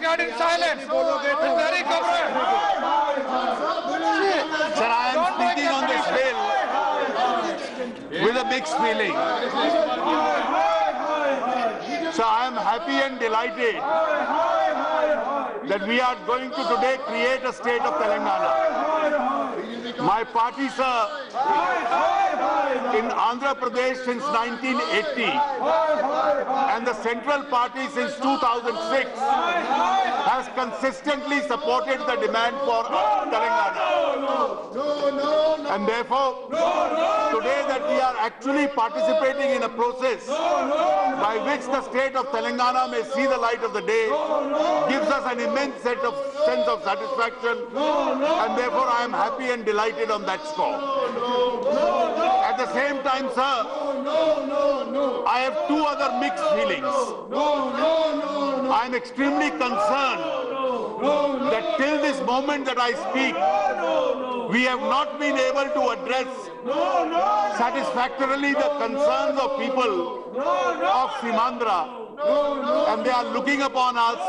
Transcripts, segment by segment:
kept in silence. It's very correct. Sir, I am speaking on this bill with a mixed feeling. So I am happy and delighted that we are going to today create a state of Telangana. My party, sir, in Andhra Pradesh since 1980 and the Central Party since 2006 has consistently supported the demand for Telangana. And therefore, today that we are actually participating in a process by which the state of Telangana may see the light of the day gives us an immense sense of satisfaction, and therefore I am happy and delighted on that score. At the same time, sir, I have two other mixed feelings. I am extremely concerned that till this moment that I speak, we have not been able to address satisfactorily the concerns of people of Simandra, and they are looking upon us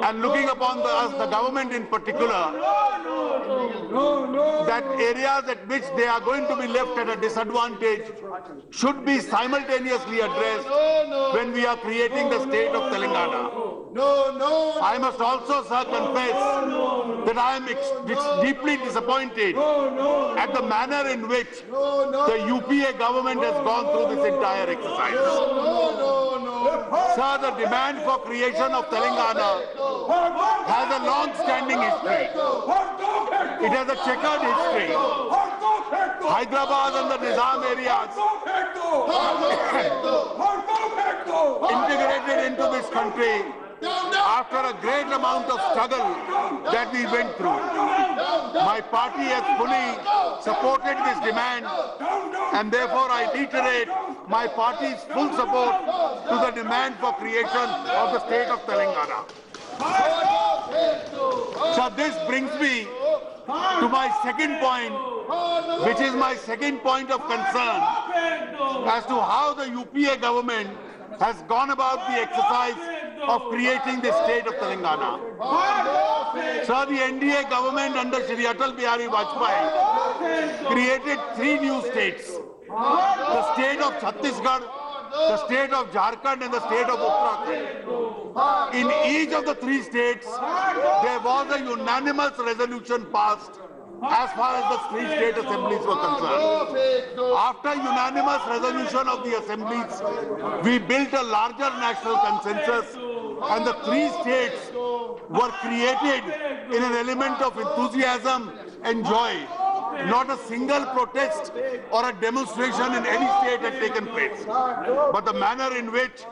and looking upon the government in particular, that areas at which they are going to be left at a disadvantage should be simultaneously addressed when we are creating the state of Telangana. I must also, sir, confess that I am deeply disappointed at the manner in which the UPA government has gone through this entire exercise. Sir, the demand for creation of Telangana has a long-standing history. It has a checkered history. Hyderabad and the Nizam areas integrated into this country after a great amount of struggle that we went through. My party has fully supported this demand, and therefore I reiterate my party's full support to the demand for creation of the state of Telangana. So this brings me to my second point, which is my second point of concern as to how the UPA government has gone about the exercise of creating the state of Telangana. Sir, the NDA government under Shri Atal Bihari Vajpayee created 3 new states: the state of Chhattisgarh, the state of Jharkhand, and the state of Uttarakhand. In each of the 3 states, there was a unanimous resolution passed as far as the 3 state assemblies were concerned. After unanimous resolution of the assemblies, we built a larger national consensus, and the 3 states were created in an element of enthusiasm and joy. Not a single protest or a demonstration in any state had taken place. But the manner in which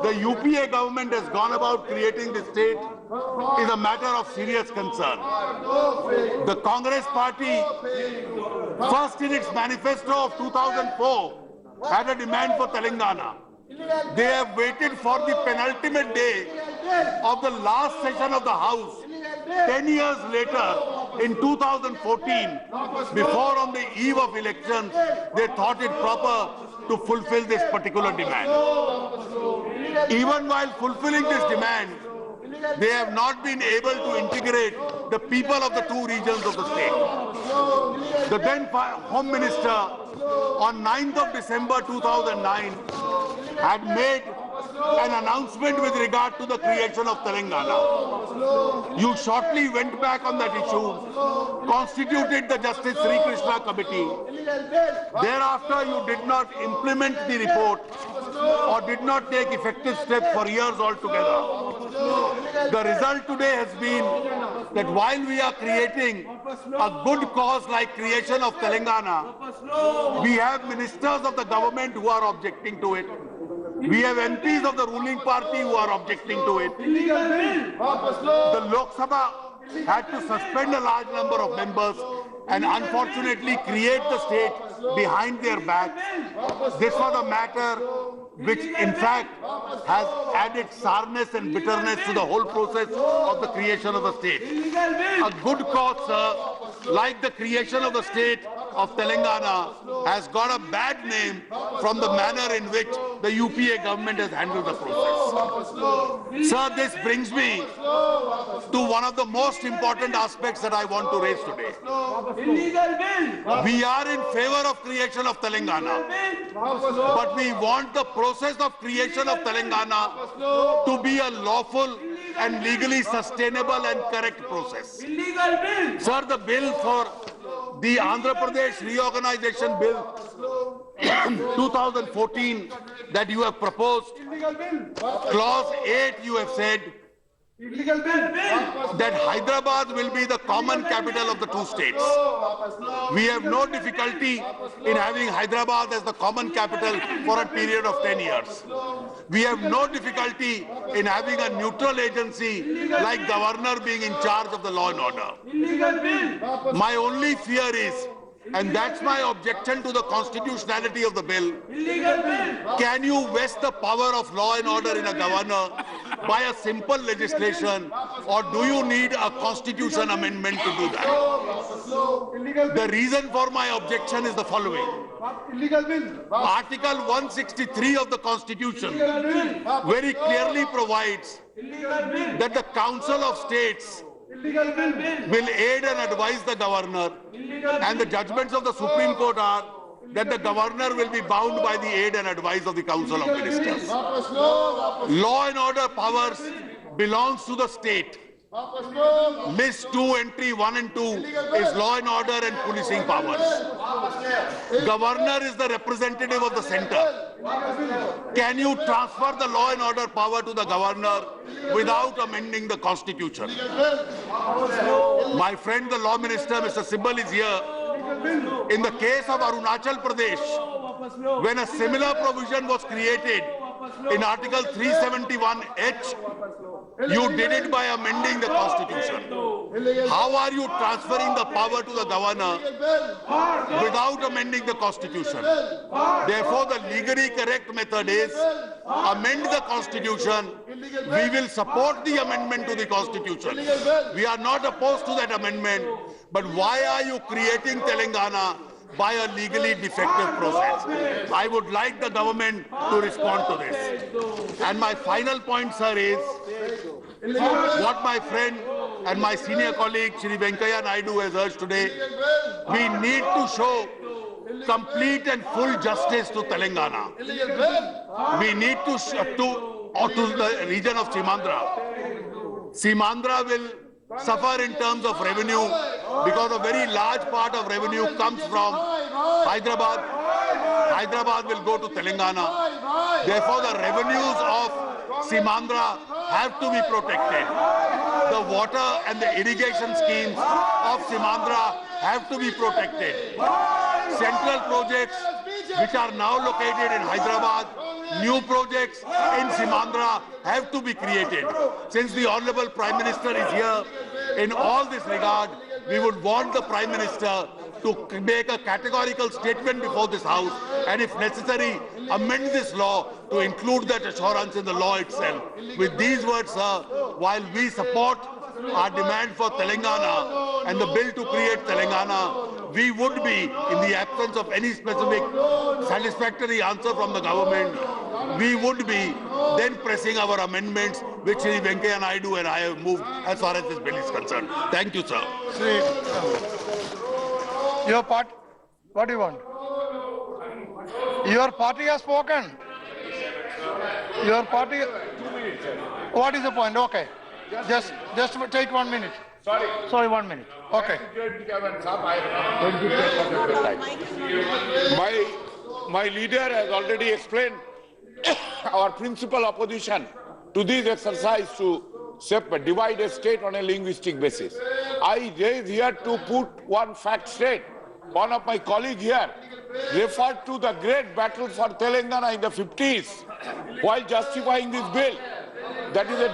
the UPA government has gone about creating the state is a matter of serious concern. The Congress party, first in its manifesto of 2004, had a demand for Telangana. They have waited for the penultimate day of the last session of the House, 10 years later, in 2014, before on the eve of elections, they thought it proper to fulfill this particular demand. Even while fulfilling this demand, they have not been able to integrate the people of the 2 regions of the state. The then Home Minister, on 9th of December 2009, had made an announcement with regard to the creation of Telangana. You shortly went back on that issue, constituted the Justice Sri Krishna Committee. Thereafter, you did not implement the report or did not take effective steps for years altogether. The result today has been that while we are creating a good cause like creation of Telangana, we have ministers of the government who are objecting to it. We have MPs of the ruling party who are objecting to it. The Lok Sabha had to suspend a large number of members and unfortunately create the state behind their backs. This was a matter which in fact has added sourness and bitterness to the whole process of the creation of the state. A good cause, sir, like the creation of the state of Telangana, has got a bad name from the manner in which the UPA government has handled the process. Sir, this brings me to one of the most important aspects that I want to raise today. Illegal bill. We are in favor of creation of Telangana, but we want the process of creation of Telangana to be a lawful and legally sustainable and correct process. Illegal bill. Sir, the bill for the Andhra Pradesh Reorganization Bill 2014 that you have proposed, clause 8 you have said that Hyderabad will be the common capital of the two states. We have no difficulty in having Hyderabad as the common capital for a period of 10 years. We have no difficulty in having a neutral agency like governor being in charge of the law and order. My only fear is, and that's my objection to the constitutionality of the bill, can you vest the power of law and order in a governor by a simple legislation, or do you need a constitution amendment to do that? The reason for my objection is the following. Article 163 of the Constitution very clearly provides that the Council of States will aid and advise the governor, and the judgments of the Supreme Court are that the governor will be bound by the aid and advice of the Council of Ministers. Law and order powers belongs to the state. List 2, entry 1 and 2 is law and order and policing powers. Governor is the representative of the center. Can you transfer the law and order power to the governor without amending the constitution? My friend, the law minister, Mr. Sibbal, is here. In the case of Arunachal Pradesh, when a similar provision was created in Article 371H, you did it by amending the constitution. How are you transferring the power to the governor without amending the constitution? Therefore, the legally correct method is amend the constitution. We will support the amendment to the constitution. We are not opposed to that amendment. But why are you creating Telangana by a legally defective process? I would like the government to respond to this. And my final point, sir, is what my friend and my senior colleague, Shri Venkaiah Naidu, has urged today. We need to show complete and full justice to Telangana. We need to the region of Simandra. Simandra will suffer in terms of revenue because a very large part of revenue comes from Hyderabad. Hyderabad will go to Telangana. Therefore, the revenues of Simandra have to be protected. The water and the irrigation schemes of Simandra have to be protected. Central projects which are now located in Hyderabad, new projects in Simandra have to be created. Since the Honorable Prime Minister is here, in all this regard, we would want the Prime Minister to make a categorical statement before this House and, if necessary, amend this law to include that assurance in the law itself. With these words, sir, while we support our demand for Telangana and the bill to create Telangana, we would be, in the absence of any specific satisfactory answer from the government, we would be then pressing our amendments, which Shri Venkaiah Naidu and I have moved as far as this bill is concerned. Thank you, sir. Your part, what do you want? Your party has spoken. Your party. What is the point? Okay. Just take 1 minute. Sorry, 1 minute. Okay. My leader has already explained our principal opposition to this exercise to divide a state on a linguistic basis. I raise here to put one fact straight. One of my colleagues here referred to the great battle for Telangana in the 50s while justifying this bill. That is a